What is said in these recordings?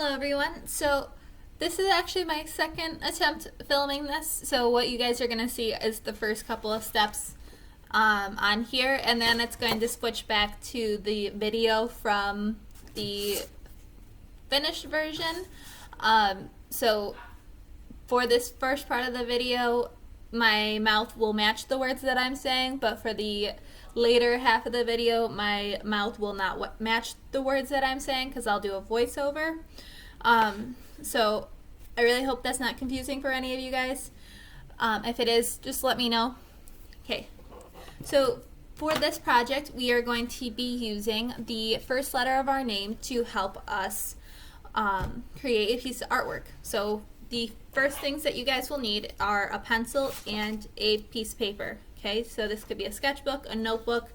Hello everyone. So this is actually my second attempt filming this. So what you guys are going to see is the first couple of steps on here, and then it's going to switch back to the video from the finished version. So for this first part of the video, my mouth will match the words that I'm saying, but for the later half of the video, my mouth will not match the words that I'm saying because I'll do a voiceover. So I really hope that's not confusing for any of you guys. If it is, just let me know. Okay, so for this project, we are going to be using the first letter of our name to help us create a piece of artwork. So the first things that you guys will need are a pencil and a piece of paper. Okay, so this could be a sketchbook, a notebook,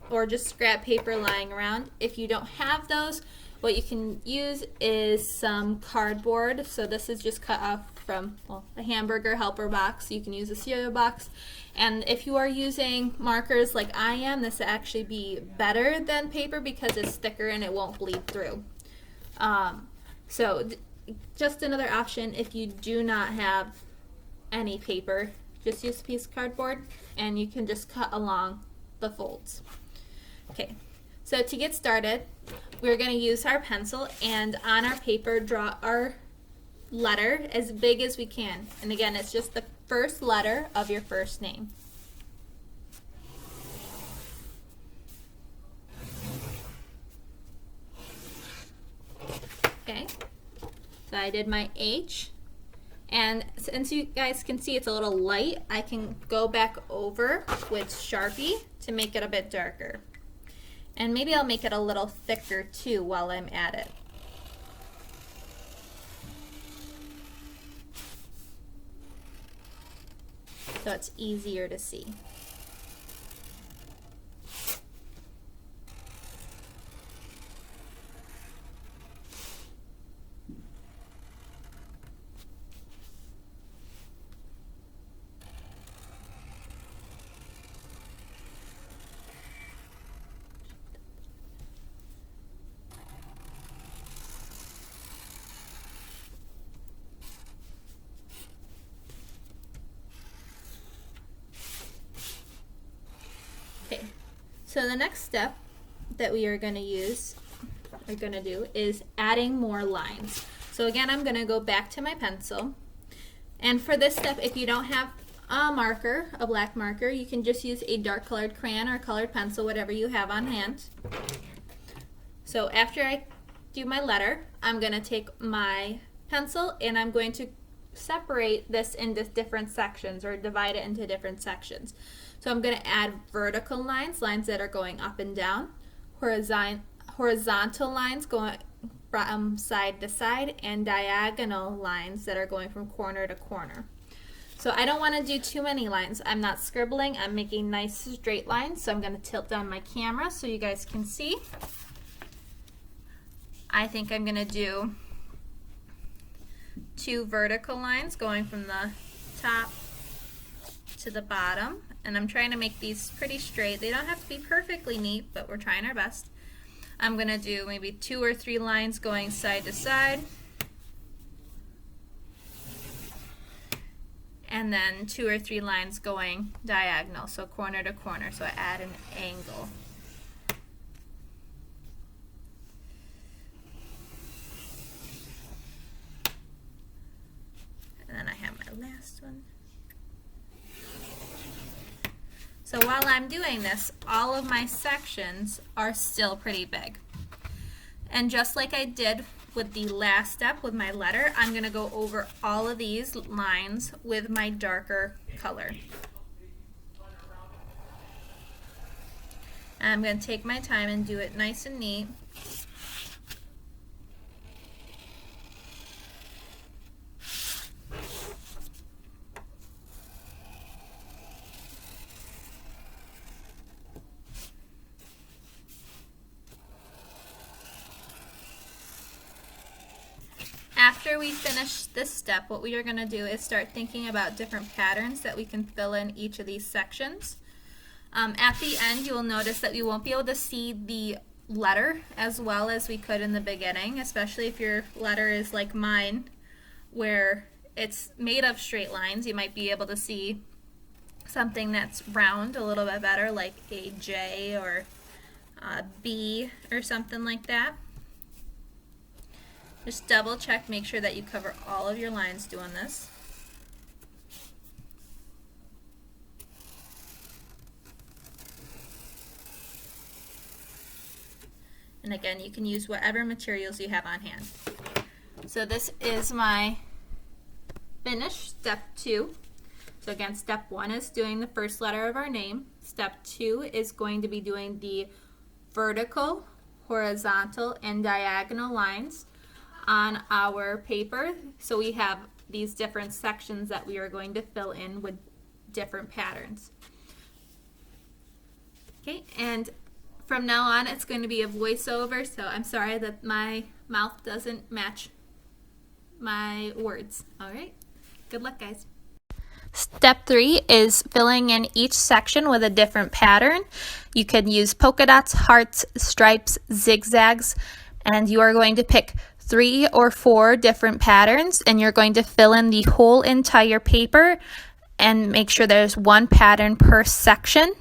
or just scrap paper lying around. If you don't have those, what you can use is some cardboard. So this is just cut off from a hamburger helper box. You can use a cereal box. And if you are using markers like I am, this will actually be better than paper because it's thicker and it won't bleed through. Just another option, if you do not have any paper, just use a piece of cardboard and you can just cut along the folds. Okay, so to get started, we're going to use our pencil and on our paper draw our letter as big as we can. And again, it's just the first letter of your first name. Okay, so I did my H. And since you guys can see it's a little light, I can go back over with Sharpie to make it a bit darker. And maybe I'll make it a little thicker too while I'm at it. So it's easier to see. Okay, so the next step that we are going to do is adding more lines. So again, I'm going to go back to my pencil. And for this step, if you don't have a marker, a black marker, you can just use a dark colored crayon or colored pencil, whatever you have on hand. So after I do my letter, I'm going to take my pencil and I'm going to separate this into different sections or divide it into different sections. So I'm going to add vertical lines, lines that are going up and down, horizontal lines going from side to side, and diagonal lines that are going from corner to corner. So I don't want to do too many lines. I'm not scribbling, I'm making nice straight lines. So I'm going to tilt down my camera so you guys can see. I think I'm going to do 2 vertical lines going from the top to the bottom, and I'm trying to make these pretty straight. They don't have to be perfectly neat, but we're trying our best. I'm going to do maybe 2 or 3 lines going side to side, and then 2 or 3 lines going diagonal, so corner to corner, so I add an angle. And then I have my last one. So while I'm doing this, all of my sections are still pretty big. And just like I did with the last step with my letter, I'm going to go over all of these lines with my darker color. And I'm going to take my time and do it nice and neat. After we finish this step, what we are going to do is start thinking about different patterns that we can fill in each of these sections. At the end, you will notice that we won't be able to see the letter as well as we could in the beginning, especially if your letter is like mine, where it's made of straight lines. You might be able to see something that's round a little bit better, like a J or a B or something like that. Just double check, make sure that you cover all of your lines doing this. And again, you can use whatever materials you have on hand. So this is my finish, step 2. So again, step 1 is doing the first letter of our name. Step 2 is going to be doing the vertical, horizontal, and diagonal lines on our paper. So we have these different sections that we are going to fill in with different patterns. Okay, and from now on it's going to be a voiceover, so I'm sorry that my mouth doesn't match my words. All right, good luck, guys. Step 3 is filling in each section with a different pattern. You can use polka dots, hearts, stripes, zigzags, and you are going to pick 3 or 4 different patterns, and you're going to fill in the whole entire paper and make sure there's one pattern per section.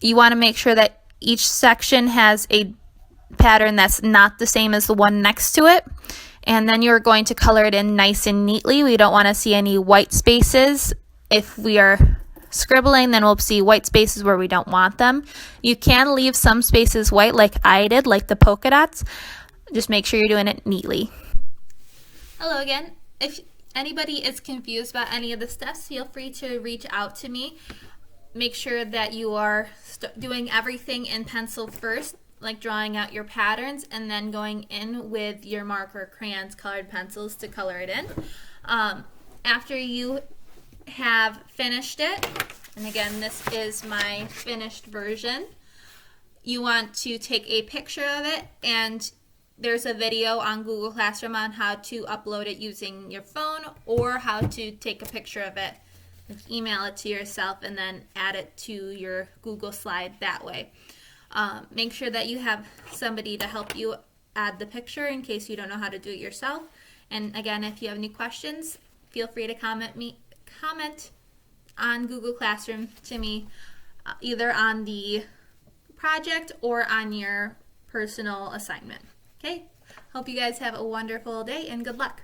You want to make sure that each section has a pattern that's not the same as the one next to it. And then you're going to color it in nice and neatly. We don't want to see any white spaces. If we are scribbling, then we'll see white spaces where we don't want them. You can leave some spaces white like I did, like the polka dots. Just make sure you're doing it neatly. Hello again. If anybody is confused about any of the steps, feel free to reach out to me. Make sure that you are doing everything in pencil first, like drawing out your patterns, and then going in with your marker, crayons, colored pencils to color it in. After you have finished it, and again, this is my finished version, you want to take a picture of it, and there's a video on Google Classroom on how to upload it using your phone or how to take a picture of it, email it to yourself, and then add it to your Google slide that way. Make sure that you have somebody to help you add the picture in case you don't know how to do it yourself. And again, if you have any questions, feel free to comment on Google Classroom to me, either on the project or on your personal assignment. Okay, hope you guys have a wonderful day and good luck.